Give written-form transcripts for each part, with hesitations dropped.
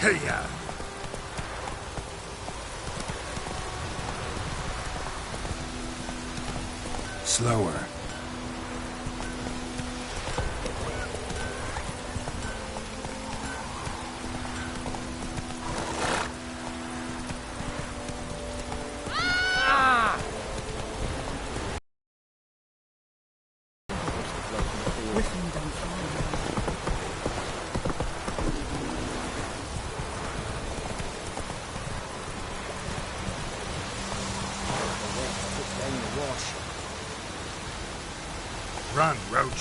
Hey-ya! Slower. Run, Roach.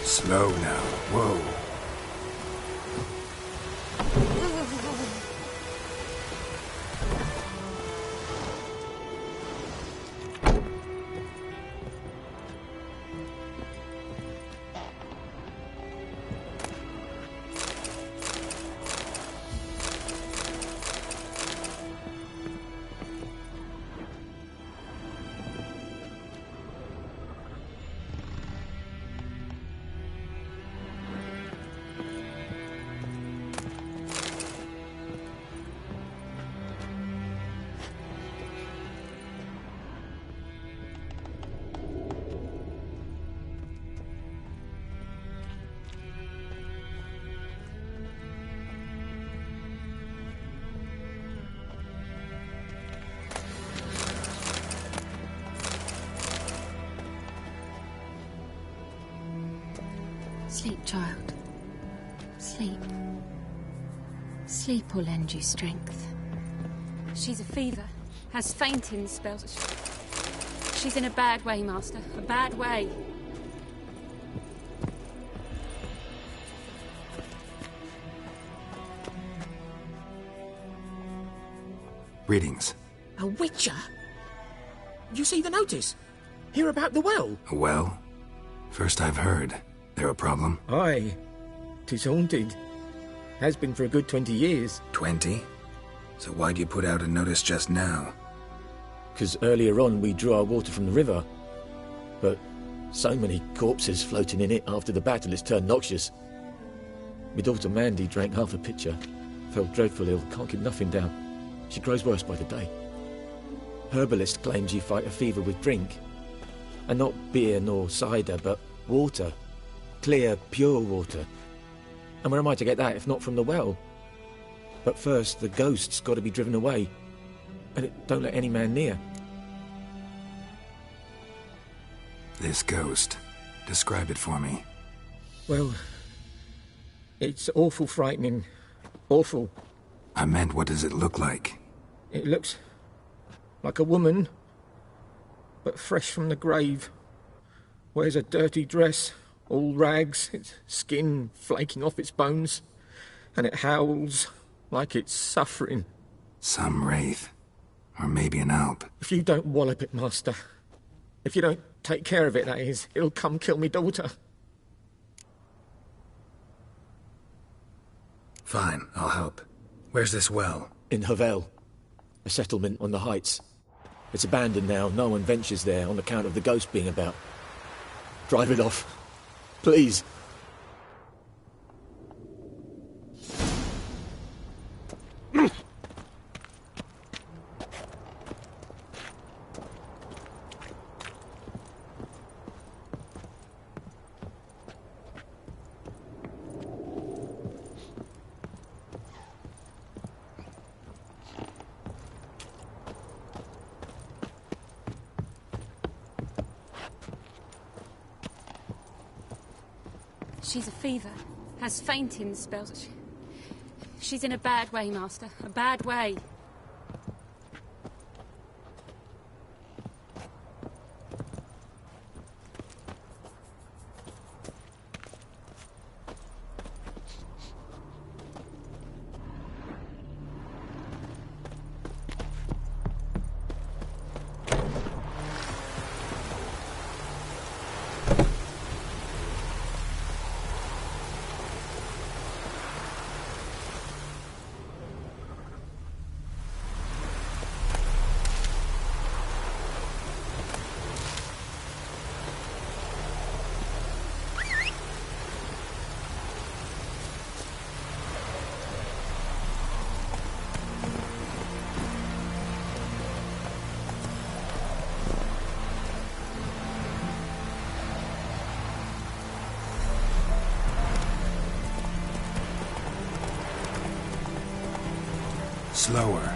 Slow now. Whoa. Sleep, child. Sleep. Sleep will lend you strength. She's a fever. Has fainting spells. She's in a bad way, Master. A bad way. Greetings. A witcher? You see the notice? Hear about the well? A well? First I've heard. There a problem? Aye. 'Tis haunted. Has been for a good 20 years. 20? So why'd you put out a notice just now? 'Cause earlier on we drew our water from the river. But so many corpses floating in it after the battle it's turned noxious. My daughter Mandy drank half a pitcher. Fell dreadful ill, can't keep nothing down. She grows worse by the day. Herbalist claims you fight a fever with drink. And not beer nor cider, but water. Clear, pure water. And where am I to get that if not from the well? But first, the ghost's got to be driven away. And it don't let any man near. This ghost. Describe it for me. Well, it's awful frightening. Awful. I meant, what does it look like? It looks like a woman, but fresh from the grave. Wears a dirty dress, all rags, its skin flaking off its bones, and it howls like it's suffering. Some wraith. Or maybe an alp. If you don't wallop it, Master, if you don't take care of it, that is, it'll come kill me daughter. Fine, I'll help. Where's this well? In Havel, a settlement on the heights. It's abandoned now, no one ventures there on account of the ghost being about. Drive it off, please. She's a fever. Has fainting spells. She's in a bad way, Master. A bad way. Slower.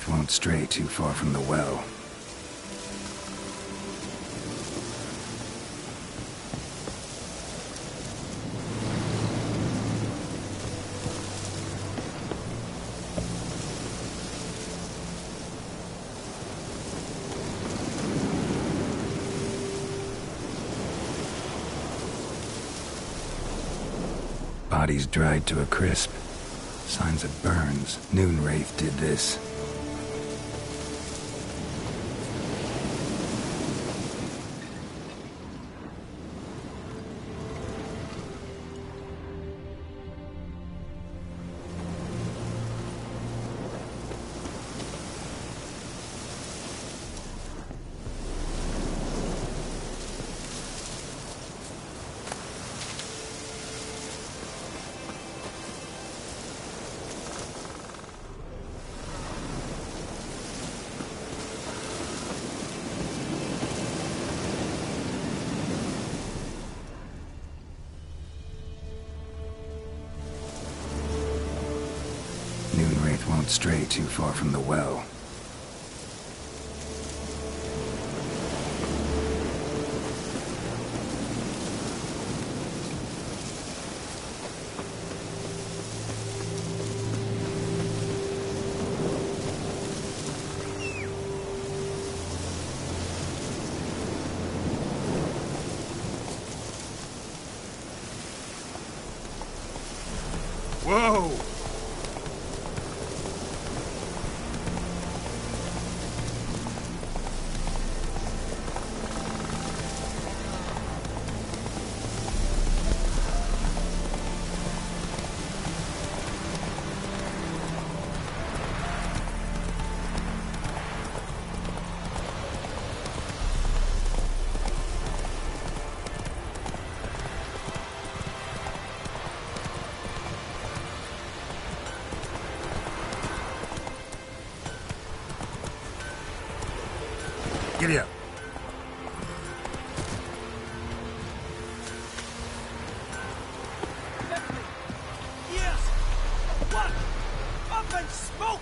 wraith won't stray too far from the well. Bodies dried to a crisp. Signs of burns. Noon Wraith did this. Won't stray too far from the well. Whoa! Giddy up. Yes! What? Up in smoke!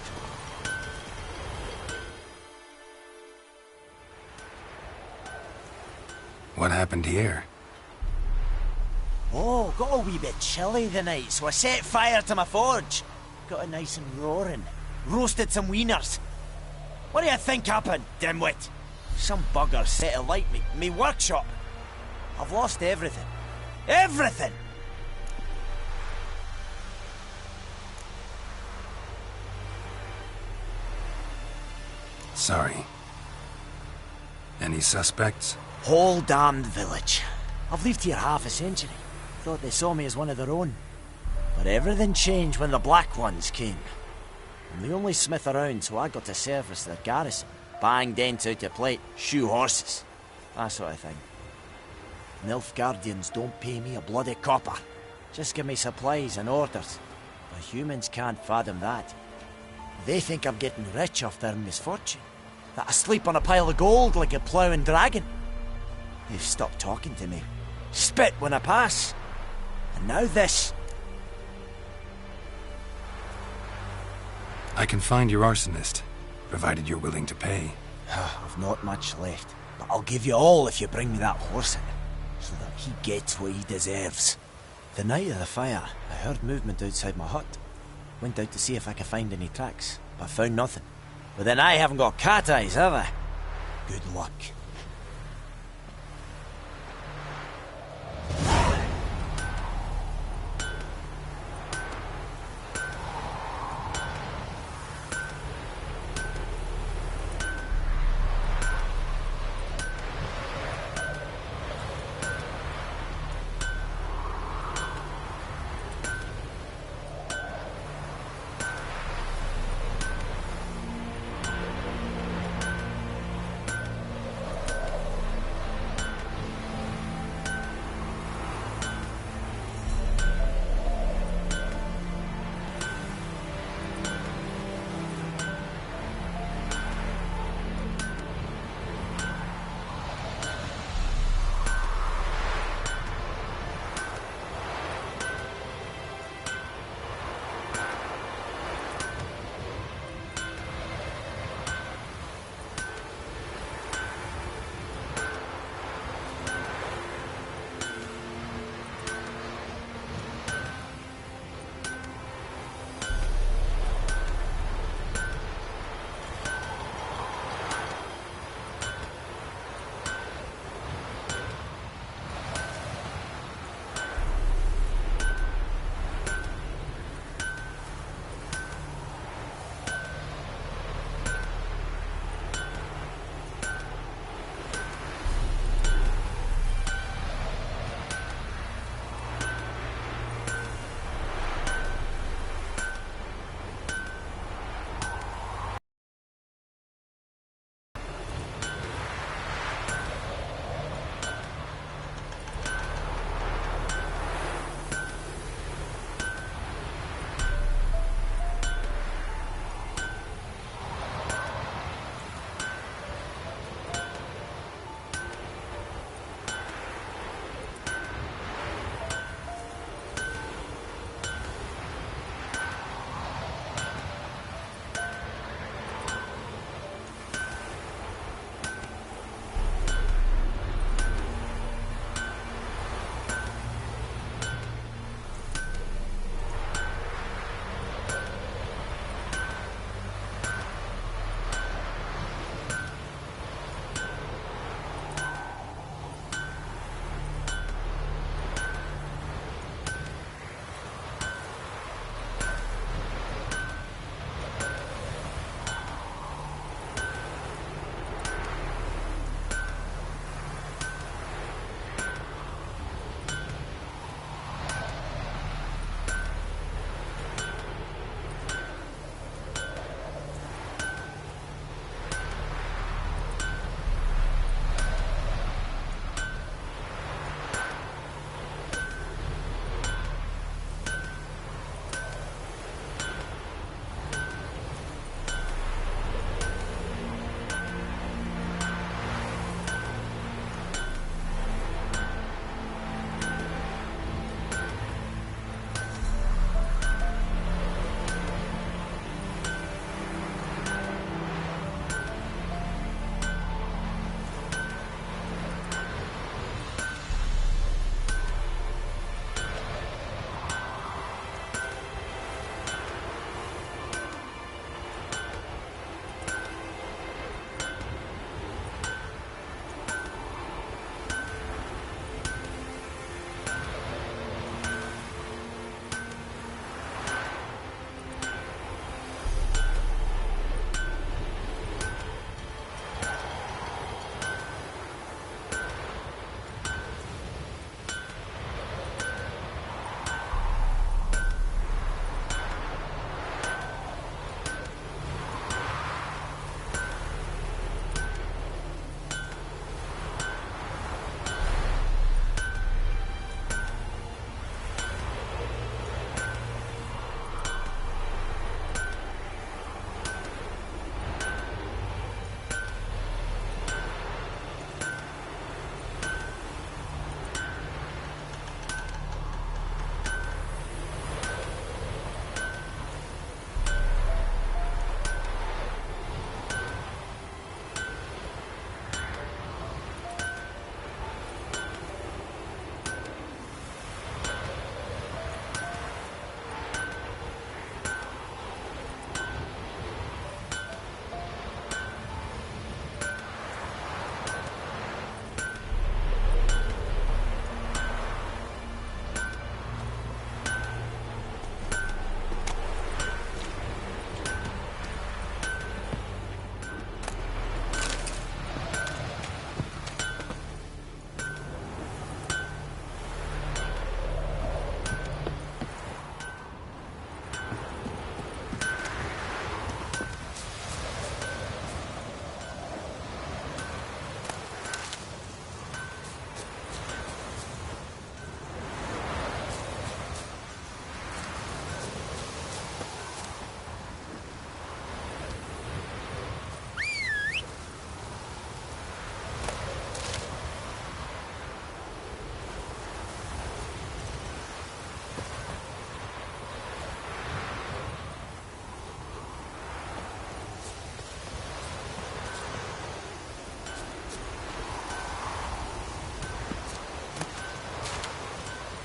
What happened here? Oh, got a wee bit chilly the night, so I set fire to my forge. Got it nice and roaring. Roasted some wieners. What do you think happened, dimwit? Some bugger set alight me workshop. I've lost everything. Everything! Sorry. Any suspects? Whole damned village. I've lived here half a century. Thought they saw me as one of their own. But everything changed when the Black Ones came. I'm the only smith around, so I got to service their garrison. Bang dents out your plate, shoe horses. That sort of thing. Nilfgaardians don't pay me a bloody copper. Just give me supplies and orders. But humans can't fathom that. They think I'm getting rich off their misfortune. That I sleep on a pile of gold like a ploughing dragon. They've stopped talking to me. Spit when I pass. And now this. I can find your arsonist, provided you're willing to pay. I've not much left, but I'll give you all if you bring me that horse in, so that he gets what he deserves. The night of the fire, I heard movement outside my hut. Went out to see if I could find any tracks, but found nothing. But then I haven't got cat eyes, have I? Good luck.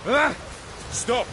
Ah! Stop!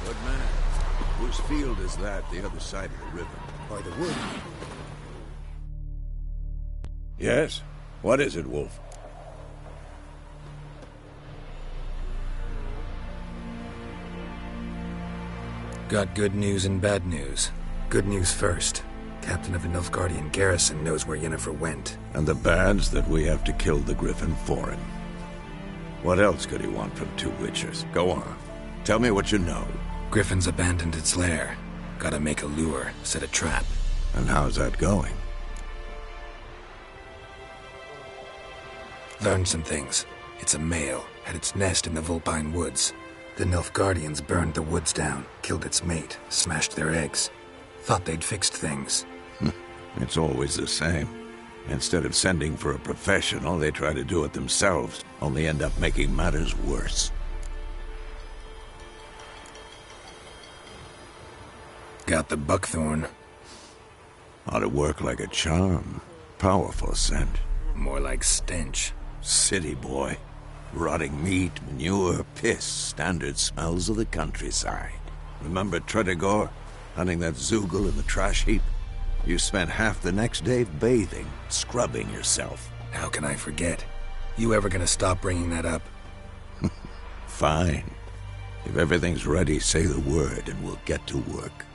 Good man. Whose field is that, the other side of the river? By the wood. Yes? What is it, Wolf? Got good news and bad news. Good news first. Captain of the Nilfgaardian garrison knows where Yennefer went. And the bad's that we have to kill the Griffin for him. What else could he want from two Witchers? Go on. Tell me what you know. Griffin's abandoned its lair. Gotta make a lure, set a trap. And how's that going? Learned some things. It's a male, had its nest in the Vulpine Woods. The Nilfgaardians burned the woods down, killed its mate, smashed their eggs. Thought they'd fixed things. It's always the same. Instead of sending for a professional, they try to do it themselves, only end up making matters worse. Got the buckthorn. Ought to work like a charm. Powerful scent. More like stench. City boy. Rotting meat, manure, piss, standard smells of the countryside. Remember Tredegor? Hunting that Zoogle in the trash heap? You spent half the next day bathing, scrubbing yourself. How can I forget? You ever gonna stop bringing that up? Fine. If everything's ready, say the word and we'll get to work.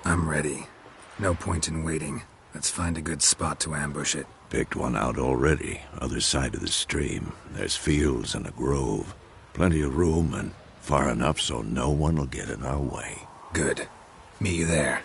I'm ready. No point in waiting. Let's find a good spot to ambush it. Picked one out already, other side of the stream. There's fields and a grove. Plenty of room and far enough so no one will get in our way. Good. Meet you there.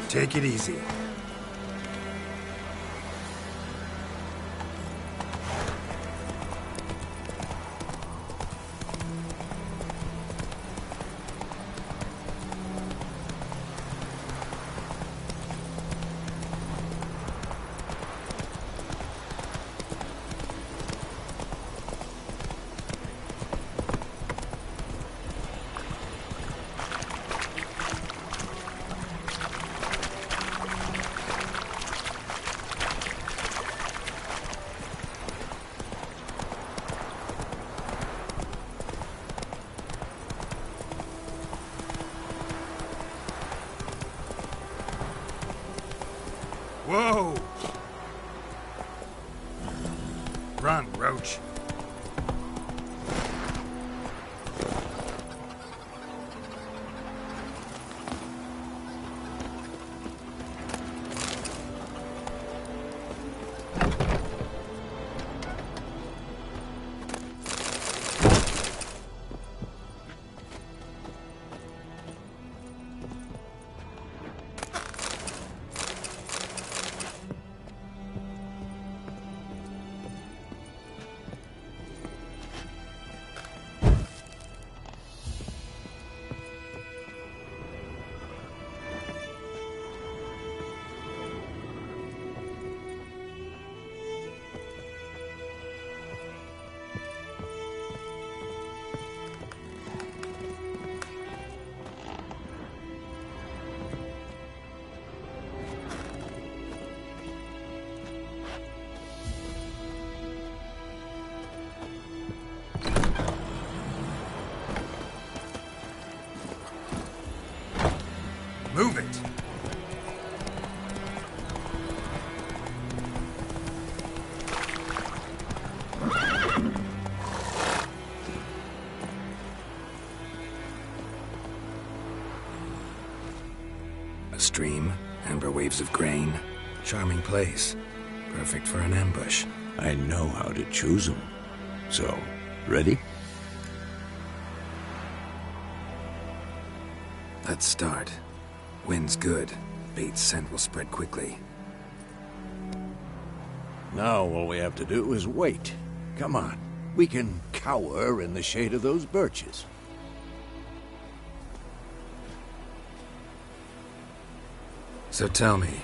Take it easy. Whoa! Run, Roach. Move it! A stream, amber waves of grain. Charming place. Perfect for an ambush. I know how to choose them. So, ready? Let's start. Wind's good. Bait's scent will spread quickly. Now all we have to do is wait. Come on. We can cower in the shade of those birches. So tell me,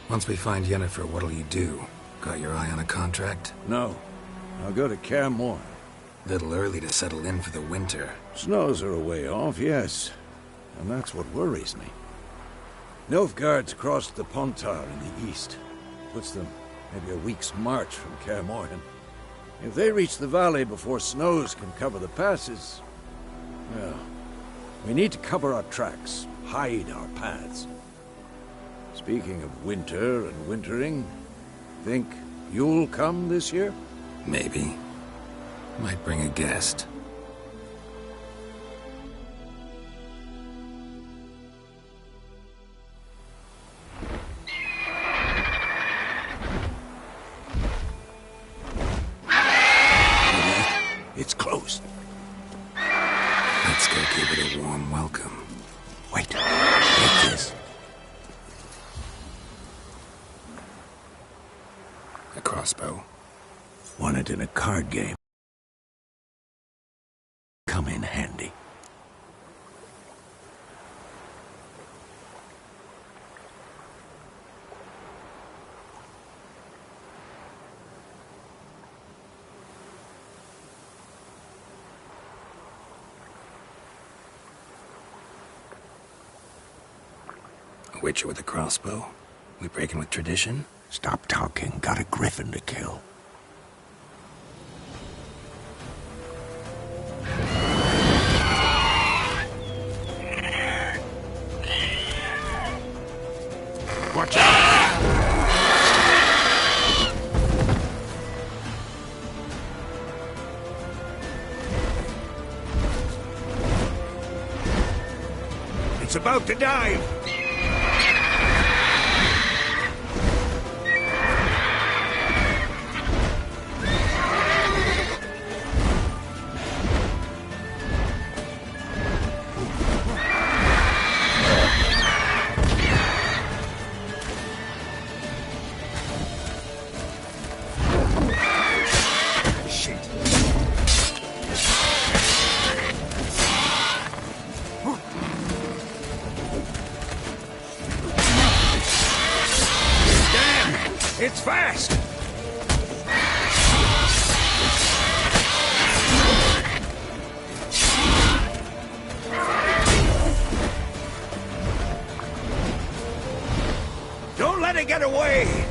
once we find Yennefer, what'll you do? Got your eye on a contract? No. I'll go to Kaer Morhen. Little early to settle in for the winter. Snows are a way off, yes. And that's what worries me. Nilfgaard's crossed the Pontar in the east. Puts them maybe a week's march from Kaer Morhen. If they reach the valley before snows can cover the passes, well, we need to cover our tracks, hide our paths. Speaking of winter and wintering, think you'll come this year? Maybe. Might bring a guest. It's closed. Let's go give it a warm welcome. Wait, like this. A crossbow. Want it in a card game. Come in handy. A witcher with a crossbow? We breaking with tradition? Stop talking. Got a griffin to kill. Watch out! It's about to dive! It's fast! Don't let it get away!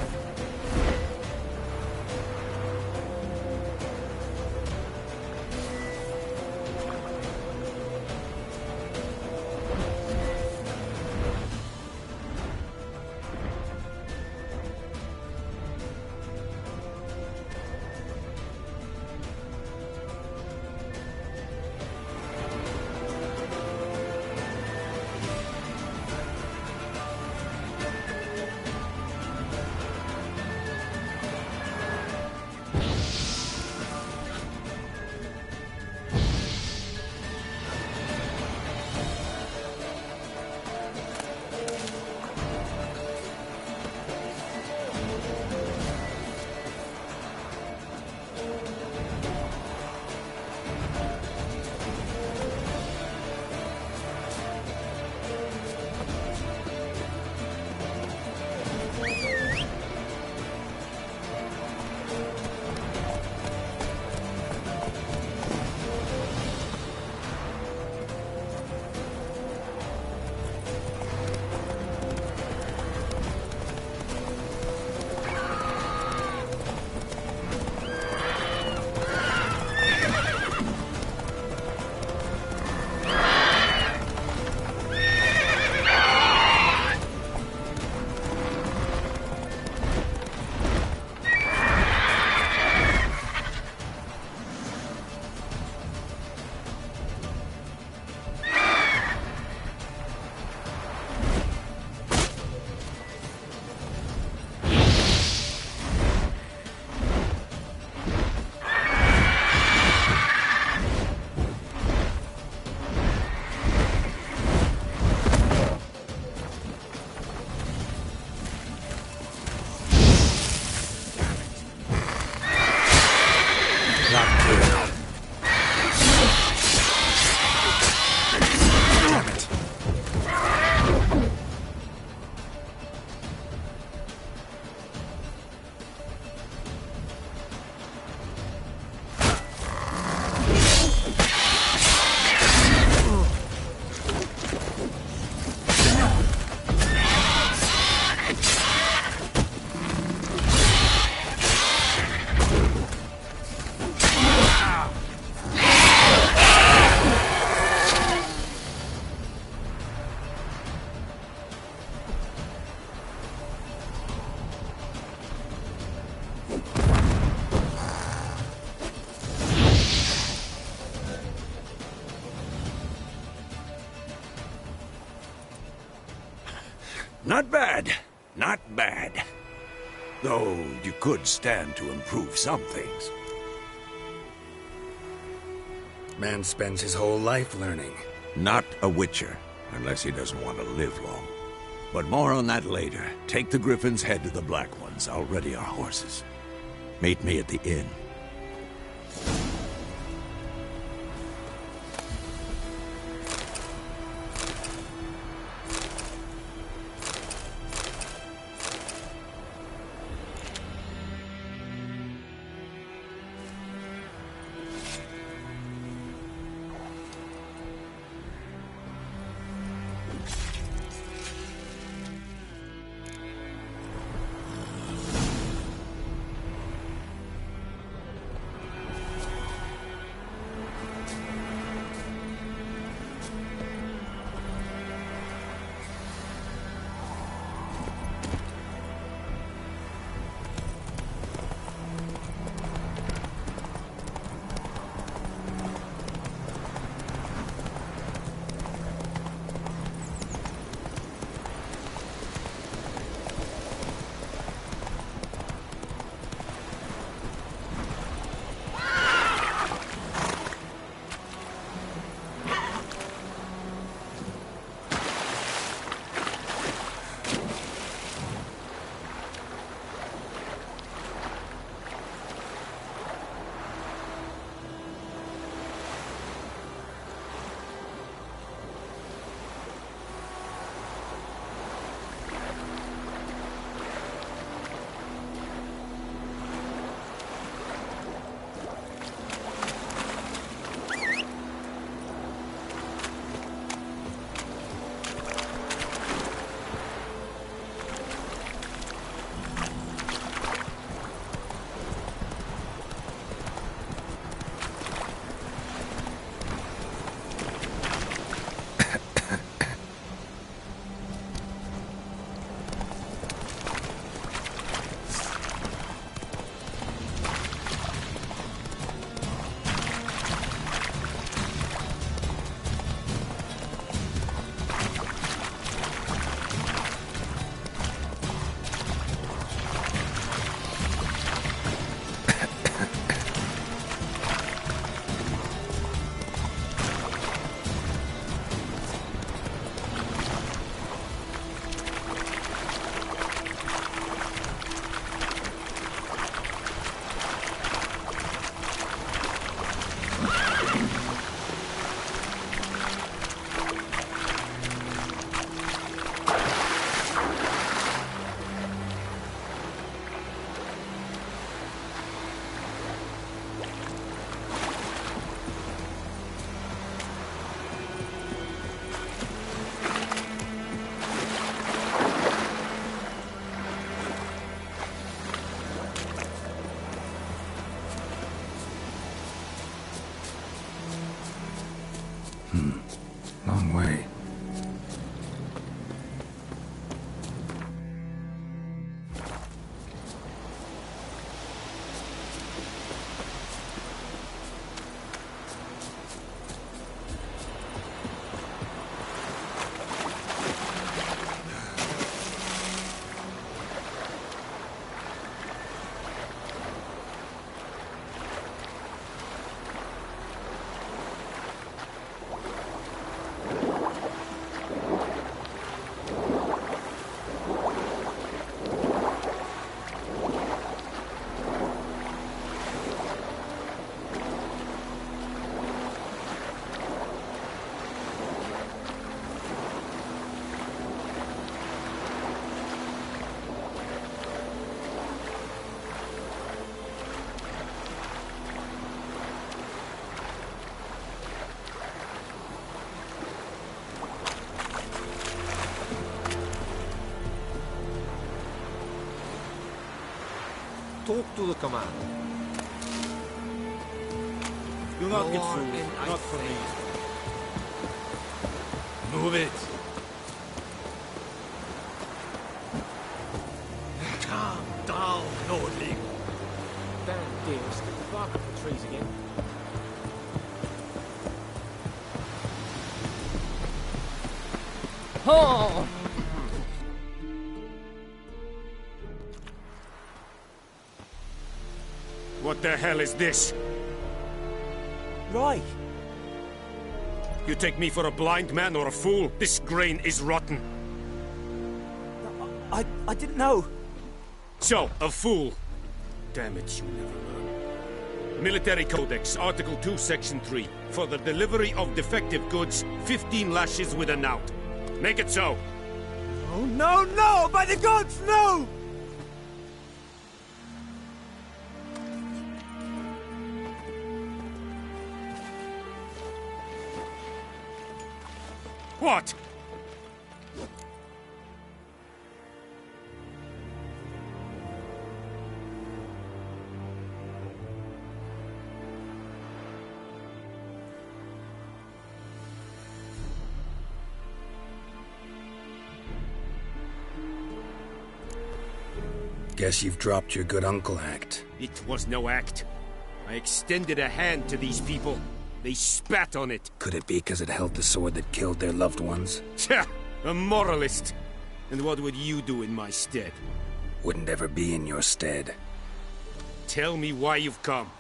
Not bad. Not bad. Though you could stand to improve some things. Man spends his whole life learning. Not a witcher, unless he doesn't want to live long. But more on that later. Take the Griffin's head to the Black Ones. I'll ready our horses. Meet me at the inn. talk to the commander. Do not get fooled. Not for me. Move it. Calm down, Nordling. Damn dear, stick the bark up the trees again. Oh! What the hell is this? Roy! You take me for a blind man or a fool? This grain is rotten. I didn't know. So, a fool. Damn it, you never learn. Military Codex, Article 2, Section 3. For the delivery of defective goods, 15 lashes with a knout. Make it so. Oh, no, no! By the gods, no! What? Guess you've dropped your good uncle act. It was no act. I extended a hand to these people. They spat on it. Could it be because it held the sword that killed their loved ones? Tja, a moralist. And what would you do in my stead? Wouldn't ever be in your stead. Tell me why you've come.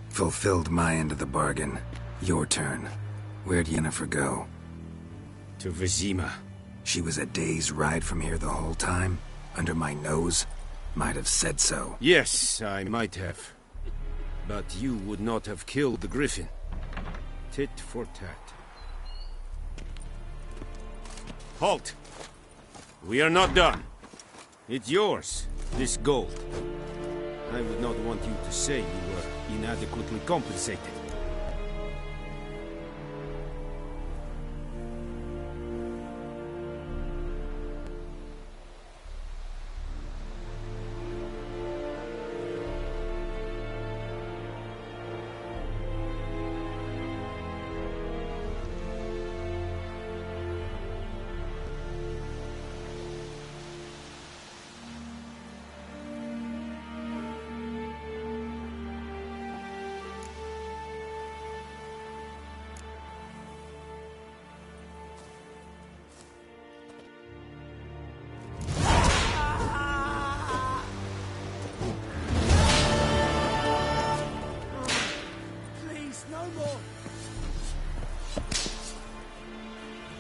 Fulfilled my end of the bargain. Your turn. Where'd Yennefer go? To Vizima. She was a day's ride from here the whole time? Under my nose? Might have said so. Yes, I might have. But you would not have killed the griffin. Tit for tat. Halt! We are not done. It's yours, this gold. I would not want you to say you were inadequately compensated.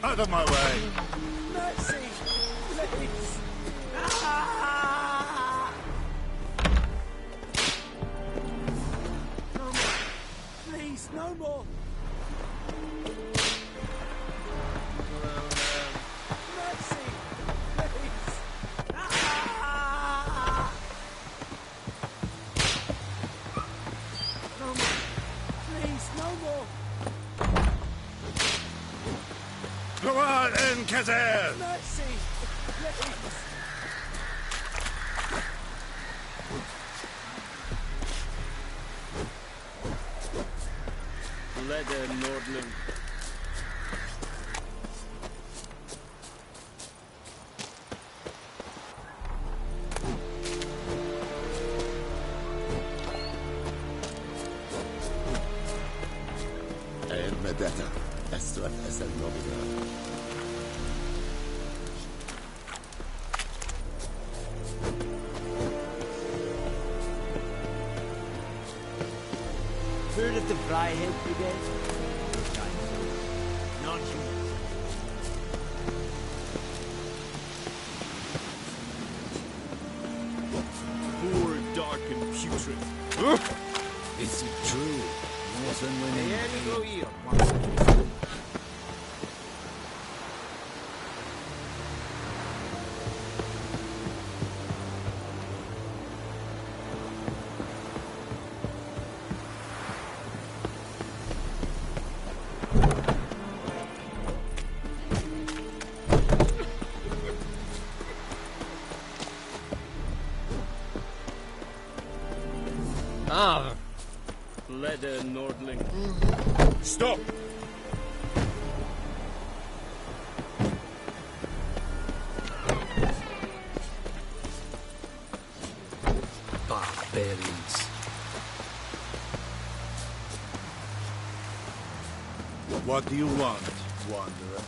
Out of my way! Mercy! Please! No more! Please, no more! Mercy! Please! No more! Please, no more! Go on, Encazer! Mercy! Please! Leather, Nordling. Medetta, Estuat es el Nobina. Heard of the Fryhead Brigade? Non-human. Poor, dark, and putrid. Is it true? Wasn't winning. Ah! Leather Nordling. Stop! Barbarians. What do you want, wanderer?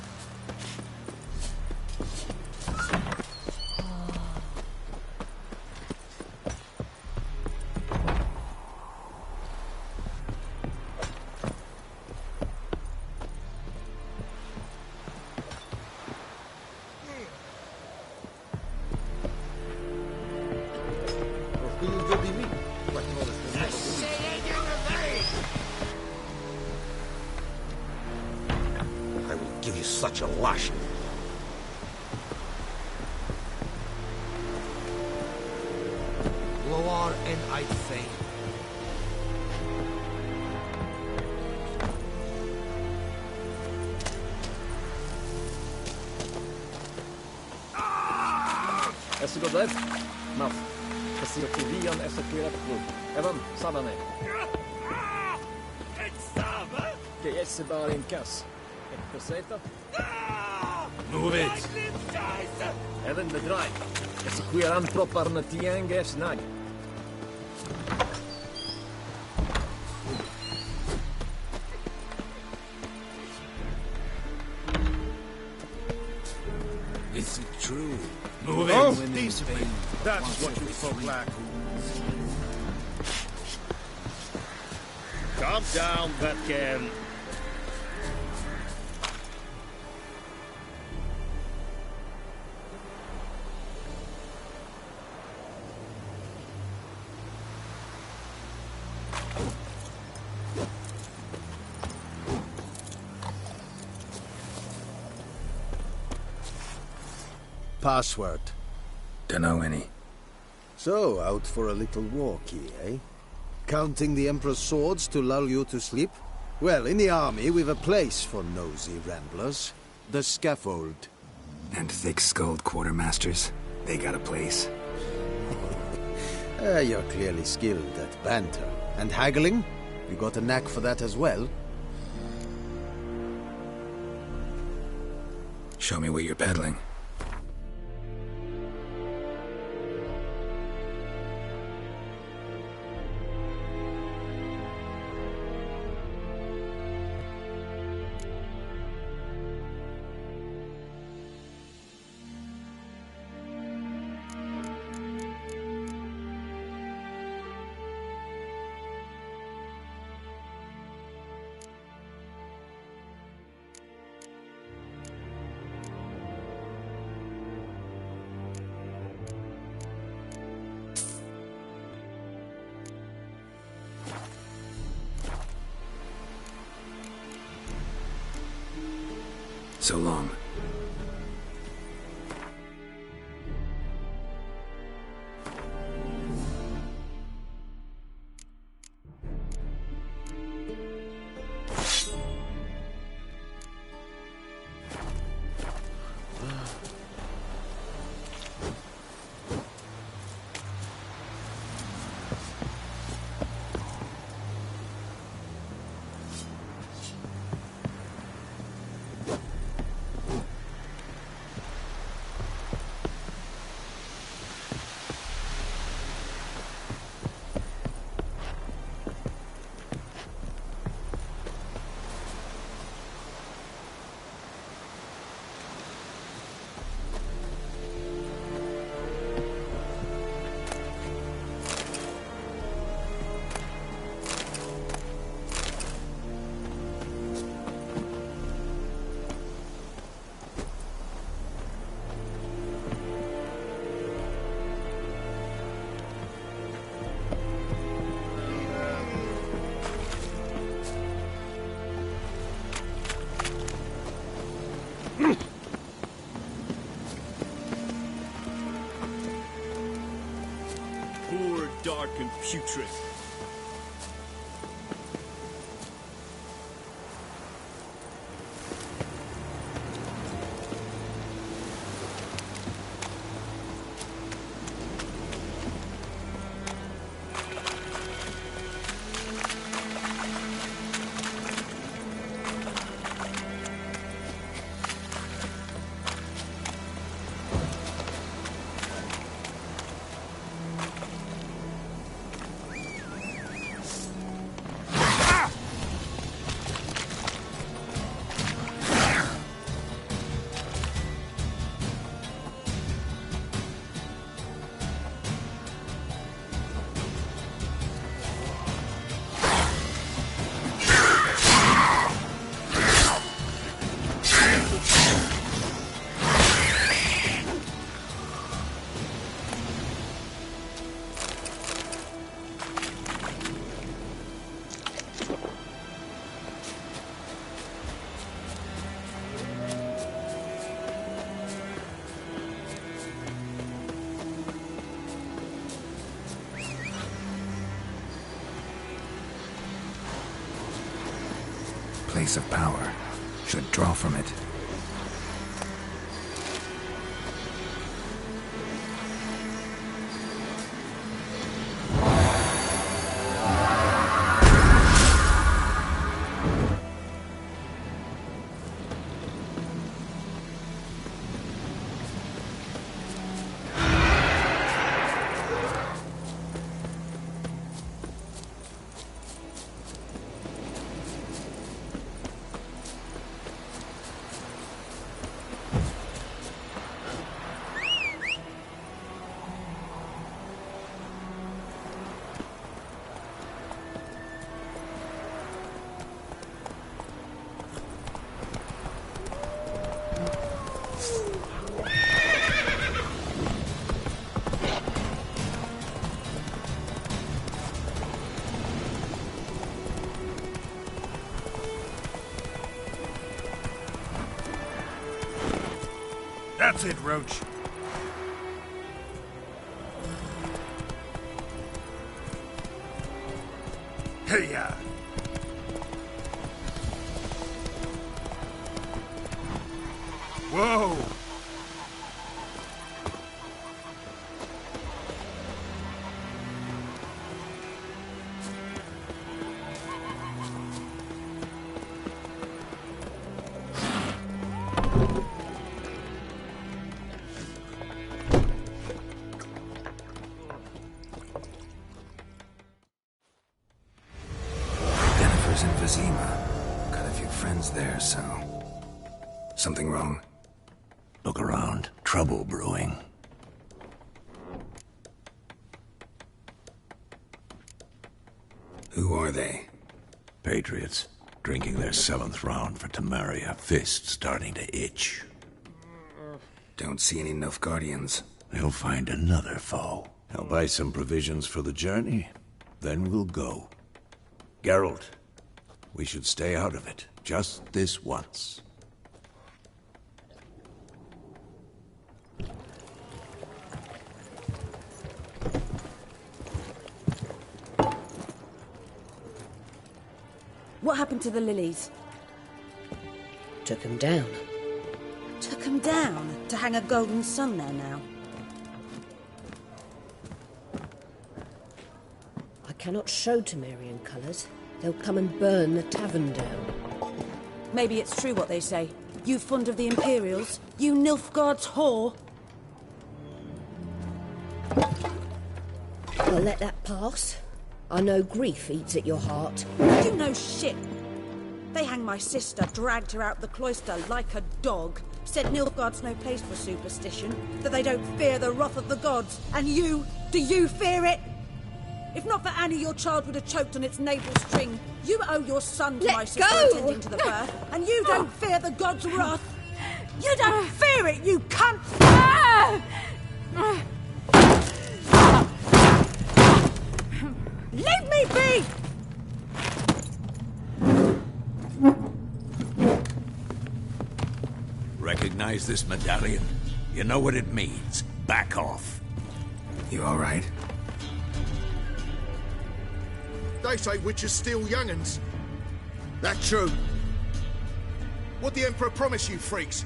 I will give you such a lashing. Loar en uitveen. Esse godet, mas esse Korean esse kira klub. Evan, sabane. Que esse bar in kas. Et peseta. Move it! Evan bedrijf. Esse kwiran proper na tiange snag. Is it true? Move Oh, it! decently. That's what you folk lack. Calm down, Batcan. Password. Dunno any. So, out for a little walkie, eh? Counting the Emperor's swords to lull you to sleep? Well, in the army, we've a place for nosy ramblers. The scaffold. And thick-skulled quartermasters. They got a place. You're clearly skilled at banter. And haggling? You got a knack for that as well? Show me what you're peddling. So long. Poor, dark, and putrid. place of power. Should draw from it. That's it, Roach. Hey-ya! Whoa! In Vizima. Got a few friends there, so... Something wrong? Look around. Trouble brewing. Who are they? Patriots. Drinking their 7th round for Tamaria. Fist starting to itch. Don't see any Nilfgaardians. They'll find another foe. I'll buy some provisions for the journey. Then we'll go. Geralt. We should stay out of it, just this once. What happened to the lilies? Took them down. Took them down? To hang a golden sun there now? I cannot show Temerian colours. They'll come and burn the tavern down. Maybe it's true what they say. You fond of the Imperials? You Nilfgaard's whore? I'll let that pass. I know grief eats at your heart. You know shit. They hanged my sister, dragged her out the cloister like a dog. Said Nilfgaard's no place for superstition, that they don't fear the wrath of the gods. And you, do you fear it? If not for Annie, your child would have choked on its navel string. You owe your son to my sister attending to the birth, and you don't fear the god's wrath. You don't fear it, you cunt! Leave me be! Recognize this medallion? You know what it means. Back off. You all right? They say witches steal young'uns. That true? What the Emperor promise you, freaks?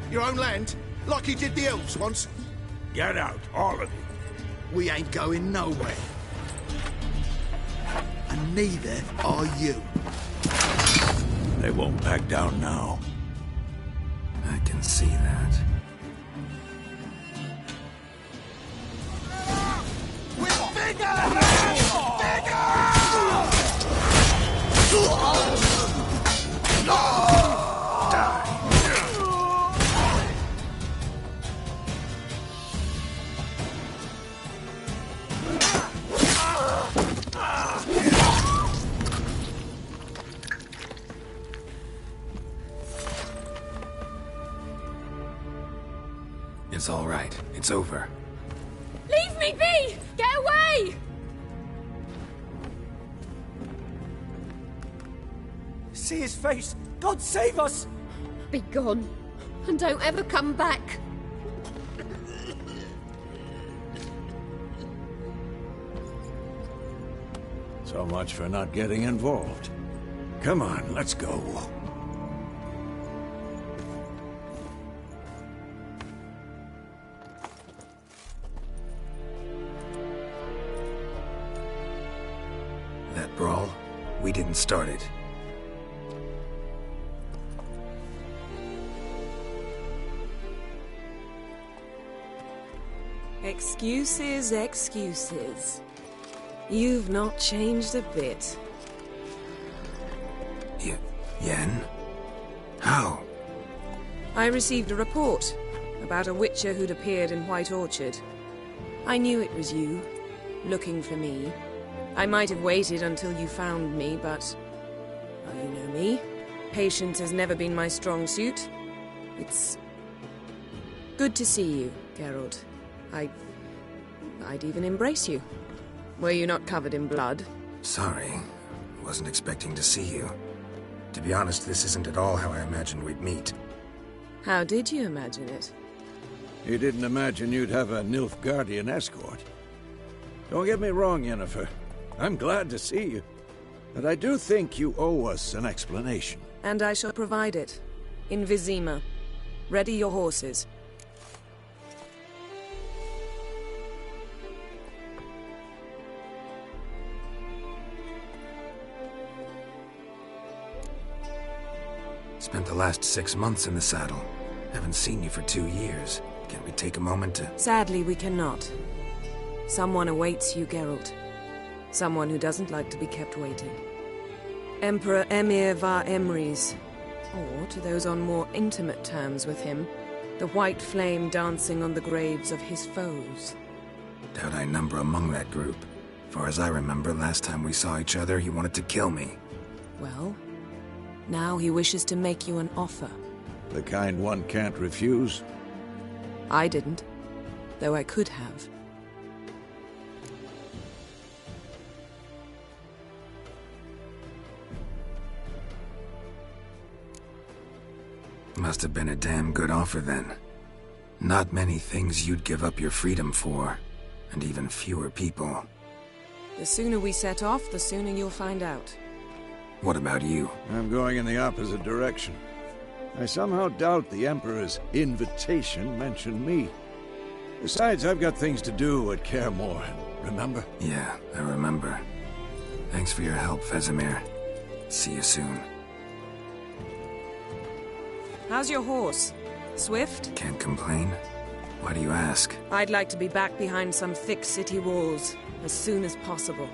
Your own land? Like he did the elves once? Get out, all of you. We ain't going nowhere. And neither are you. They won't back down now. I can see that. We're bigger! It's all right. It's over. Leave me be! Get away! See his face! God save us! Be gone, and don't ever come back. So much for not getting involved. Come on, let's go. brawl, we didn't start it. Excuses, excuses. You've not changed a bit. Yen? How? I received a report about a witcher who'd appeared in White Orchard. I knew it was you, looking for me. I might have waited until you found me, but... well, you know me. Patience has never been my strong suit. It's... good to see you, Geralt. I'd even embrace you. Were you not covered in blood? Sorry. Wasn't expecting to see you. To be honest, this isn't at all how I imagined we'd meet. How did you imagine it? You didn't imagine you'd have a Nilfgaardian escort. Don't get me wrong, Yennefer. I'm glad to see you. But I do think you owe us an explanation. And I shall provide it. In Vizima. Ready your horses. Spent the last 6 months in the saddle. Haven't seen you for 2 years. Can't we take a moment to... Sadly, we cannot. Someone awaits you, Geralt. Someone who doesn't like to be kept waiting. Emperor Emir var Emrys. Or, to those on more intimate terms with him, the white flame dancing on the graves of his foes. Doubt I number among that group. Far as I remember, last time we saw each other, he wanted to kill me. Well, now he wishes to make you an offer. The kind one can't refuse? I didn't, though I could have. Must have been a damn good offer then. Not many things you'd give up your freedom for, and even fewer people. The sooner we set off, the sooner you'll find out. What about you? I'm going in the opposite direction. I somehow doubt the Emperor's invitation mentioned me. Besides, I've got things to do at Kaer Morhen, remember? Yeah, I remember. Thanks for your help, Vesemir. See you soon. How's your horse? Swift? Can't complain. Why do you ask? I'd like to be back behind some thick city walls as soon as possible.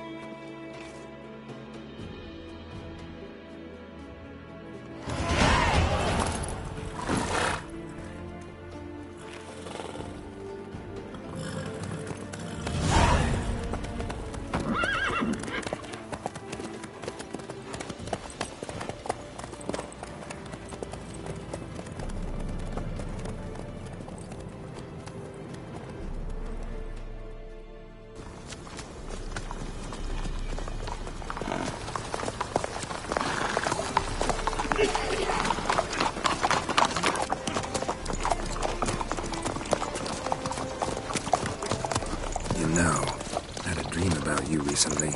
Recently.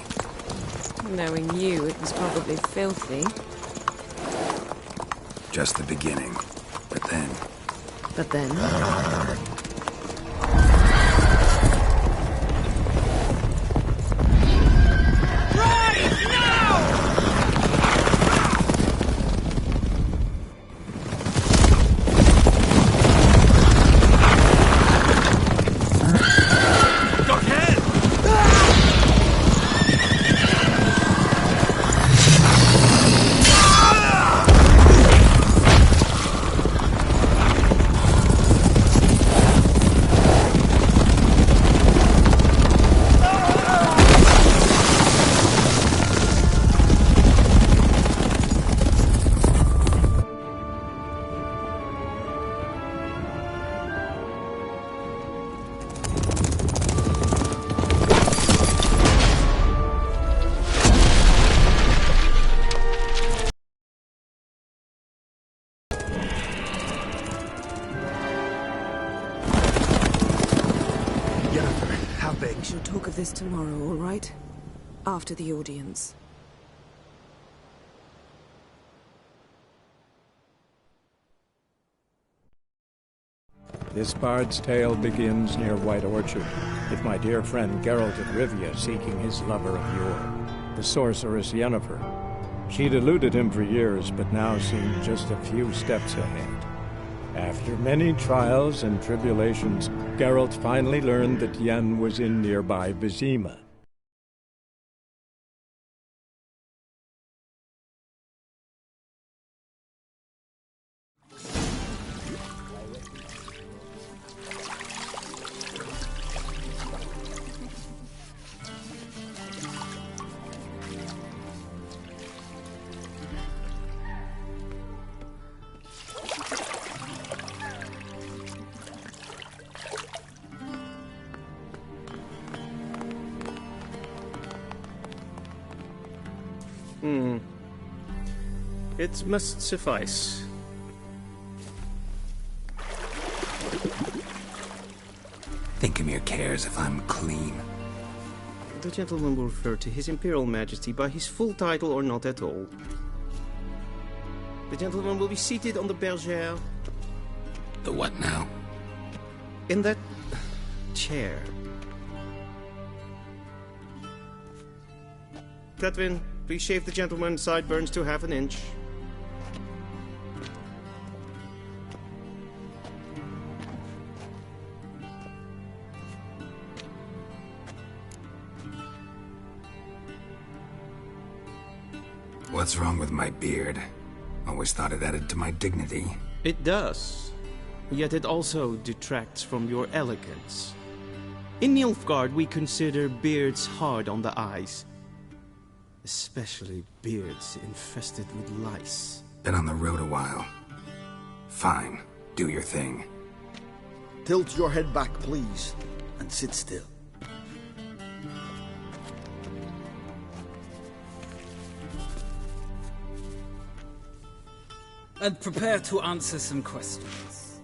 Knowing you, it was probably filthy. Just the beginning. But then... But then? We shall talk of this tomorrow, all right? After the audience. This bard's tale begins near White Orchard, with my dear friend Geralt of Rivia seeking his lover of yore. the sorceress Yennefer. She'd eluded him for years, but now seemed just a few steps ahead. After many trials and tribulations, Geralt finally learned that Yen was in nearby Vizima. It must suffice. Thinkamere cares if I'm clean. The gentleman will refer to His Imperial Majesty by his full title or not at all. The gentleman will be seated on the bergère. The what now? In that chair. Catwin, please shave the gentleman's sideburns to ½ inch. What's wrong with my beard? Always thought it added to my dignity. It does. Yet it also detracts from your elegance. In Nilfgaard, we consider beards hard on the eyes. Especially beards infested with lice. Been on the road a while. Fine. Do your thing. Tilt your head back, please, and sit still. And prepare to answer some questions.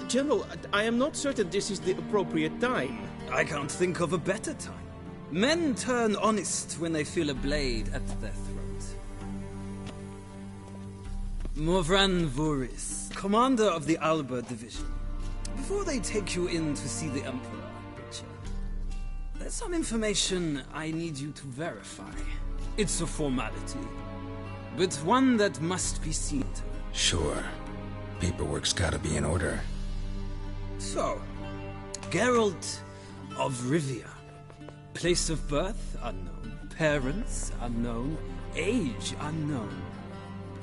General, I am not certain this is the appropriate time. I can't think of a better time. Men turn honest when they feel a blade at their throat. Morvran Voris, commander of the Alba Division. Before they take you in to see the Emperor, Witcher, there's some information I need you to verify. It's a formality, but one that must be seen to. Sure. Paperwork's gotta be in order. So, Geralt of Rivia. Place of birth unknown. Parents unknown. Age unknown.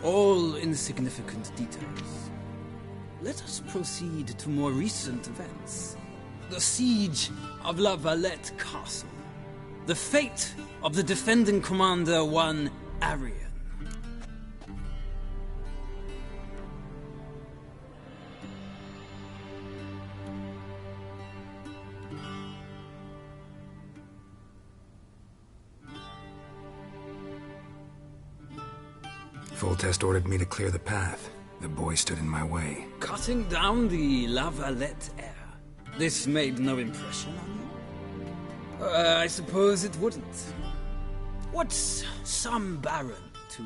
All insignificant details. Let us proceed to more recent events. The siege of La Valette Castle. The fate of the defending commander, one Arian. Foltest ordered me to clear the path. The boy stood in my way. Cutting down the La Valette heir. This made no impression on you? I suppose it wouldn't. What's some baron to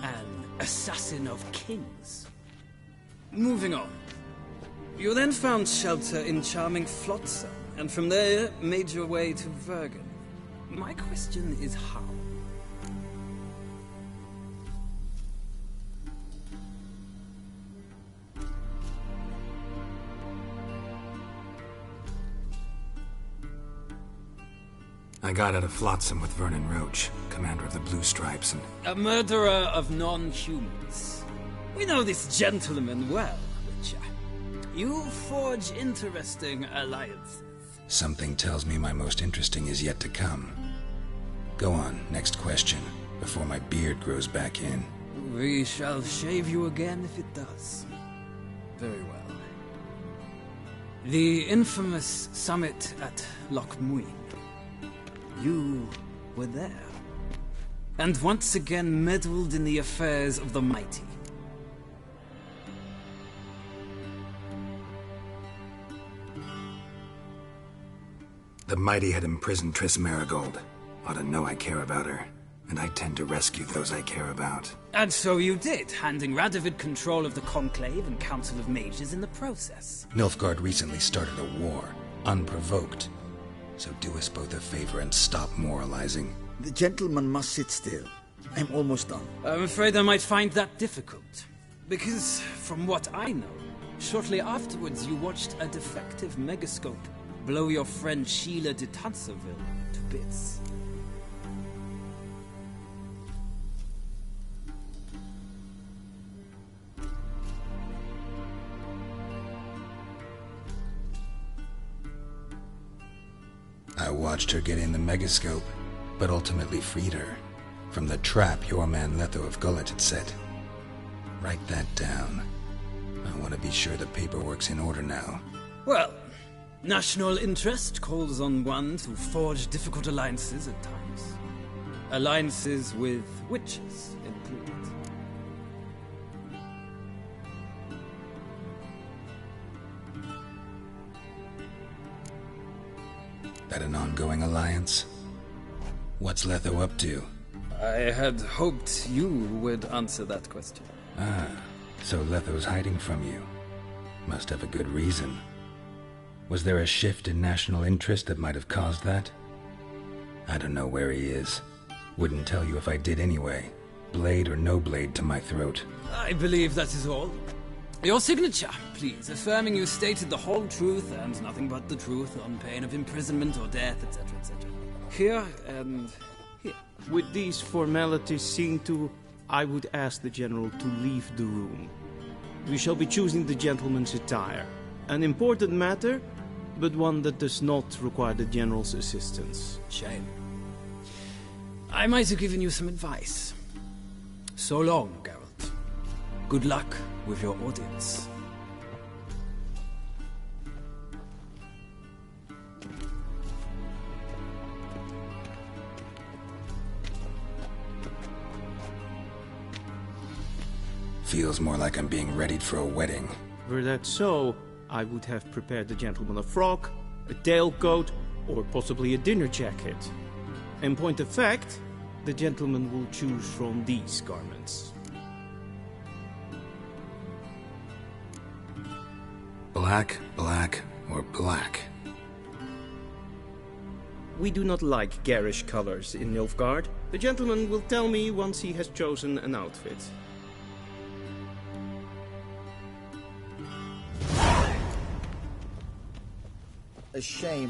an assassin of kings? Moving on. You then found shelter in charming Flotsam, and from there made your way to Vergen. My question is how? I got out of Flotsam with Vernon Roach, commander of the Blue Stripes, and... A murderer of non-humans. We know this gentleman well, Witcher. You forge interesting alliances. Something tells me my most interesting is yet to come. Go on, next question, before my beard grows back in. We shall shave you again if it does. Very well. The infamous summit at Loch Muin. You were there, and once again meddled in the affairs of the mighty. The mighty had imprisoned Triss Marigold. Ought to know I care about her, and I tend to rescue those I care about. And so you did, handing Radovid control of the Conclave and Council of Mages in the process. Nilfgaard recently started a war, unprovoked. So do us both a favor and stop moralizing. The gentleman must sit still. I'm almost done. I'm afraid I might find that difficult. Because, from what I know, shortly afterwards you watched a defective megascope blow your friend Sheila de Tanserville to bits. I watched her get in the megascope, but ultimately freed her from the trap your man Letho of Gullet had set. Write that down. I want to be sure the paperwork's in order now. Well, national interest calls on one to forge difficult alliances at times. Alliances with witches included. That an ongoing alliance? What's Letho up to? I had hoped you would answer that question. Ah, so Letho's hiding from you. Must have a good reason. Was there a shift in national interest that might have caused that? I don't know where he is. Wouldn't tell you if I did anyway. Blade or no blade to my throat. I believe that is all. Your signature, please, affirming you stated the whole truth and nothing but the truth on pain of imprisonment or death, etc., etc. Here and here. With these formalities seen to, I would ask the General to leave the room. We shall be choosing the gentleman's attire. An important matter, but one that does not require the General's assistance. Shame. I might have given you some advice. So long, Geralt. Good luck with your audience. Feels more like I'm being readied for a wedding. Were that so, I would have prepared the gentleman a frock, a tailcoat, or possibly a dinner jacket. In point of fact, the gentleman will choose from these garments. Black, black, or black? We do not like garish colors in Nilfgaard. The gentleman will tell me once he has chosen an outfit. A shame.